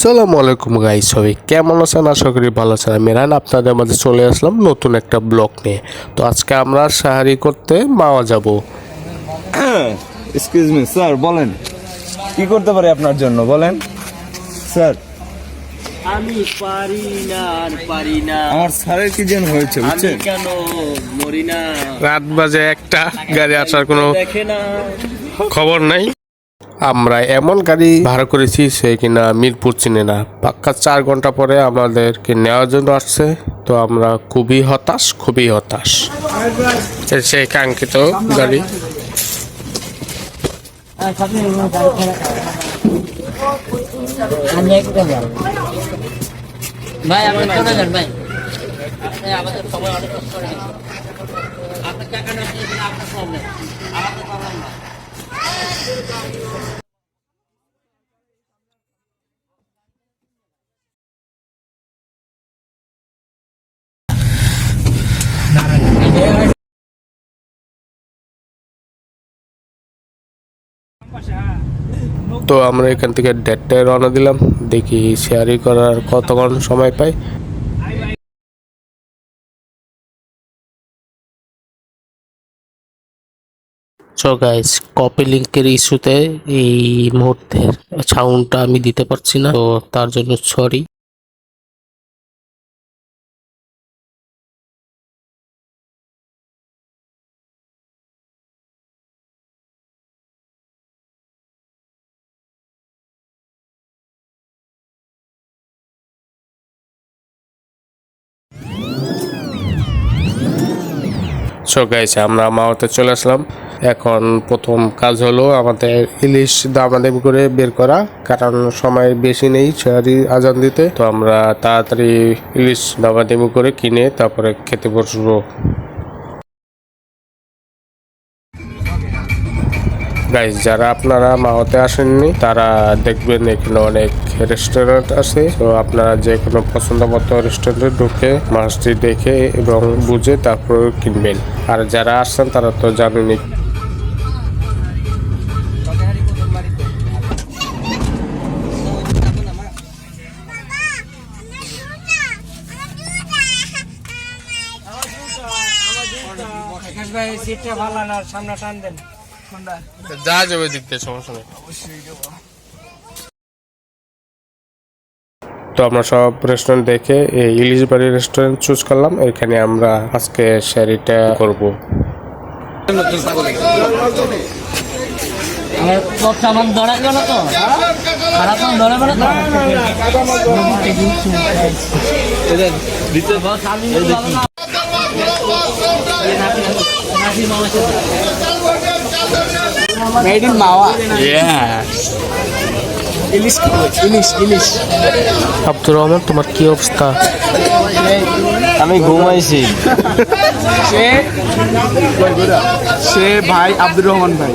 আসসালামু আলাইকুম গাইস, সবাই কেমন আছেন? আশা করি ভালো আছেন। আমি রান আপনাদের মাঝে চলে আসলাম নতুন একটা ব্লগ নিয়ে। তো আজকে আমরা সাহারি করতে মাওয়া যাব। এক্সকিউজ মি স্যার, বলেন কি করতে পারি আপনার জন্য, বলেন স্যার। আমি পারি না আমার স্যারের কি যেন হয়েছে আমি বুঝছেন? কেন মরি না, রাত বাজে একটা, গাড়ি আসার কোনো দেখে না। খবর নাই। আমরা এমন গাড়ি ভাড়া করেছি সে কিনা মিরপুর চিনে না। পাক্কা 4 ঘন্টা পরে আমাদেরকে নেওয়ার জন্য আসছে। তো আমরা খুবই হতাশ। সেই কাঙ্ক্ষিত গাড়ি। ভাই আপনি চলে যান ভাই, আমাদের সবাই অনেক কষ্ট করে গেছে। আপনার টাকা না দিয়ে দিলে আপনার প্রবলেম, আমাদের প্রবলেম না। তো আমরা এখান থেকে 1:30টায় রওনা দিলাম। দেখি শেয়ারি করার কতক্ষণ সময় পাই। সো গাইস, কপি লিঙ্কের ইস্যুতে এই মুহূর্তের সাউন্ডটা আমি দিতে পারছি না, তো তার জন্য সরি। সো গাইস, আমরা মাওয়াতে চলে আসলাম। এখন প্রথম কাজ হলো আমাদের ইলিশ দামাদামি করে বের করা, কারণ সময় বেশি নেই শেয়ারি আজান দিতে। তো আমরা তাড়াতাড়ি ইলিশ দামাদামি করে কিনে তারপরে খেতে বসবো। গাইস, যারা আপনারা মাওয়াতে আসেননি তারা দেখবেন এখানে অনেক রেস্টুরেন্ট আছে। তো আপনারা যে কোনো পছন্দ মতো রেস্টুরেন্টে ঢুকে মাছটি দেখে এবং বুঝে তারপর কিনবেন। আর যারা আসছেন তারা তো জানেনই। যা যাবে দেখতে সমস্যা নেই। তো আমরা সব রেস্টুরেন্ট দেখে এই ইলিশ বাড়ি রেস্টুরেন্ট চুজ করলাম। এখানে আমরা আজকে শাড়িটা করব। আমার দৌড়া গেল তো খারাপ দৌড়া গেল Made in Mawa. ইলিশ আব্দুর রহমান, তোমার কি অবস্থা? আমি ঘুমাইছি। সে ভাই আব্দুর রহমান ভাই,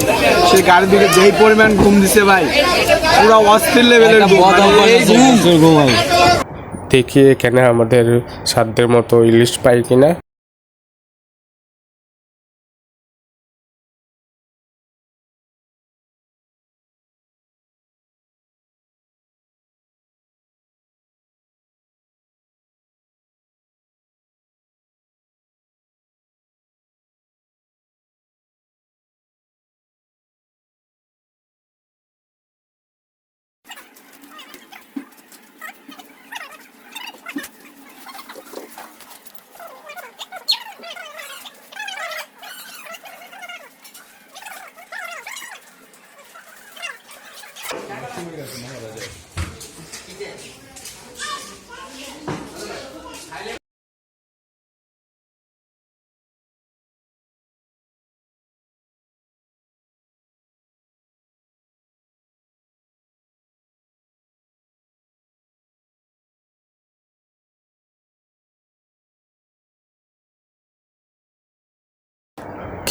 সে গাড়ির দিকে যেই পরিমাণ ঘুম দিছে ভাই, পুরো অস্থির লেভেলের ঘুমাই। দেখি এখানে আমাদের সাধ্যের মতো ইলিশ পাই কিনা।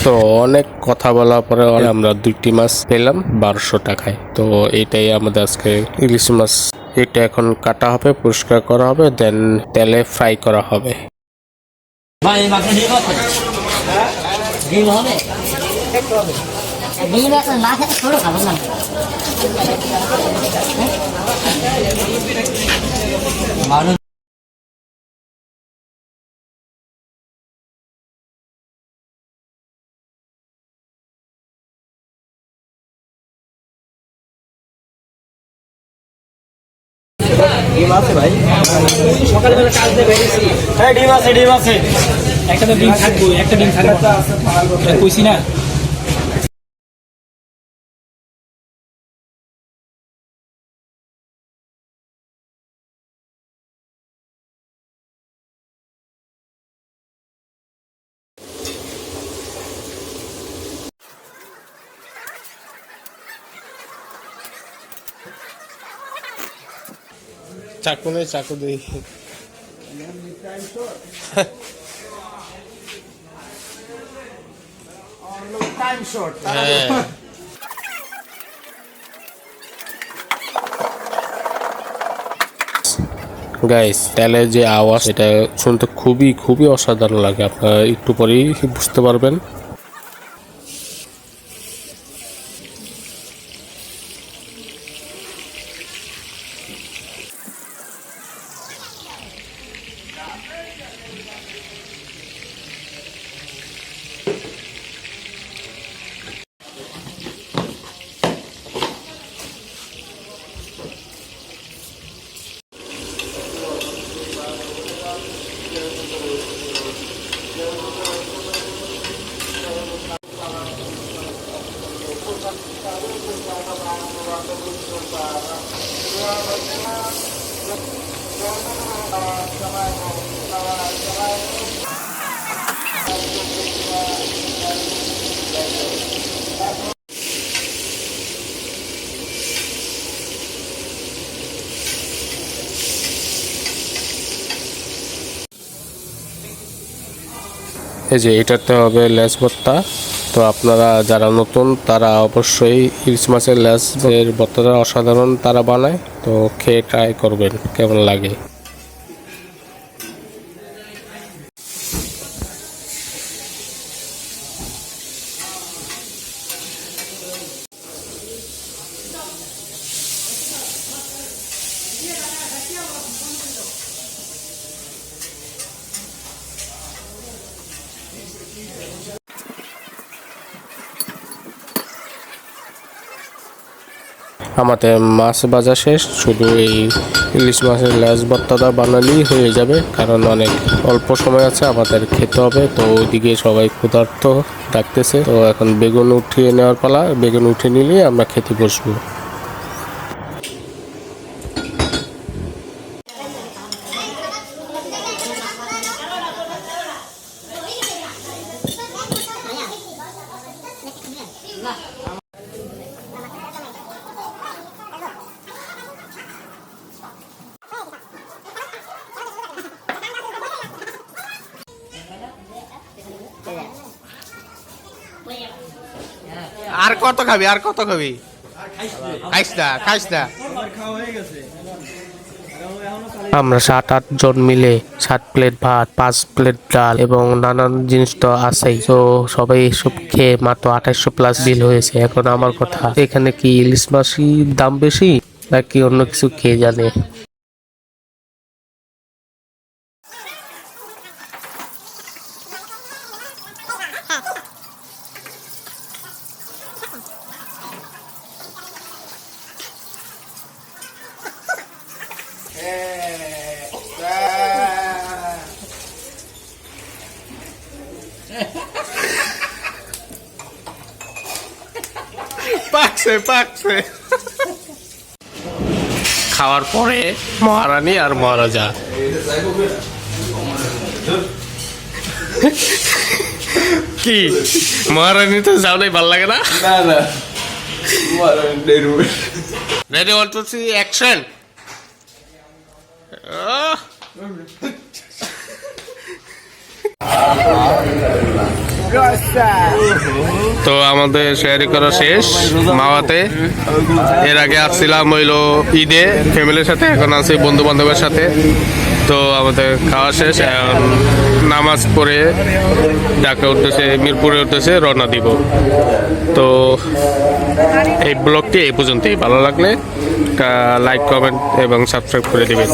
তো অনেক কথা বলার পরে আমরা 2টি মাছ পেলাম 1200 টাকায়। তো এটাই আমাদের আজকে ইলিশ মাছ। এটা এখন কাটা হবে, পরিষ্কার করা হবে, দেন তেলে ফ্রাই করা হবে। ভাই মাকে দিয়ে কত ডিম হবে ডিম একটা না খেতে ছোট খাবো না ডিম আছে ভাই? সকালবেলা কাজ দিয়ে বেরিয়েছি। হ্যাঁ ডিম আছে, ডিম আছে। একটা তো ডিম থাকবো, একটা ডিম থাকবো। কইছি না। চাকু নেই, চাকু দেই। Time short. গাইস, তেলের যে আওয়াজ এটা শুনতে খুবই খুবই অসাধারণ লাগে, আপনারা একটু পরেই বুঝতে পারবেন। এই যে এটাতে হবে লেজ ভর্তা। তো আপনারা যারা নতুন তারা অবশ্যই ইলিশ মাছের লেজের ভর্তাটা অসাধারণ তারা বানায়, তো খেয়ে ট্রাই করবেন কেমন লাগে। আমাদের মাছ ভাজা শেষ, শুধু এই ইলিশ মাছের লেজ ভর্তাটা বানালেই হয়ে যাবে, কারণ অনেক অল্প সময় আছে আমাদের খেতে হবে। তো ওইদিকে সবাই ক্ষুধার্ত ডাকতেছে, তো এখন বেগুন উঠিয়ে নেওয়ার পালা। বেগুন উঠিয়ে নিলে আমরা খেতে বসবো। আর কত খাবি, আর কত খাবি? খাইস না, খাইস না। আমরা 7-8 জন মিলে 7 প্লেট ভাত, 5 প্লেট ডাল এবং নানান জিনিস তো আছেই। তো সবাই এসব খেয়ে মাত্র 2800+ বিল হয়েছে। এখন আমার কথা, এখানে কি ইলিশ মাছই দাম বেশি নাকি অন্য কিছু কে জানে। পাকছে, পাকছে। খাওয়ার পরে মহারানী আর মহারাজা। কি মহারানী তো যাও নাই, ভাল লাগে না? না না, রেডি, 1 2 3 অ্যাকশন। তো আমাদের শেয়ারি করা শেষ মাওয়াতে। এর আগে আসছিলাম হইলো ঈদে ফ্যামিলির সাথে, এখন আছি বন্ধু বান্ধবের সাথে। তো আমাদের খাওয়া শেষ, এখন নামাজ পড়ে ঢাকা উঠতেছে, মিরপুরে উঠতেছে, রওনা দিব। তো এই ব্লগটি এই পর্যন্তই। ভালো লাগলে লাইক, কমেন্ট এবং সাবস্ক্রাইব করে দিবেন।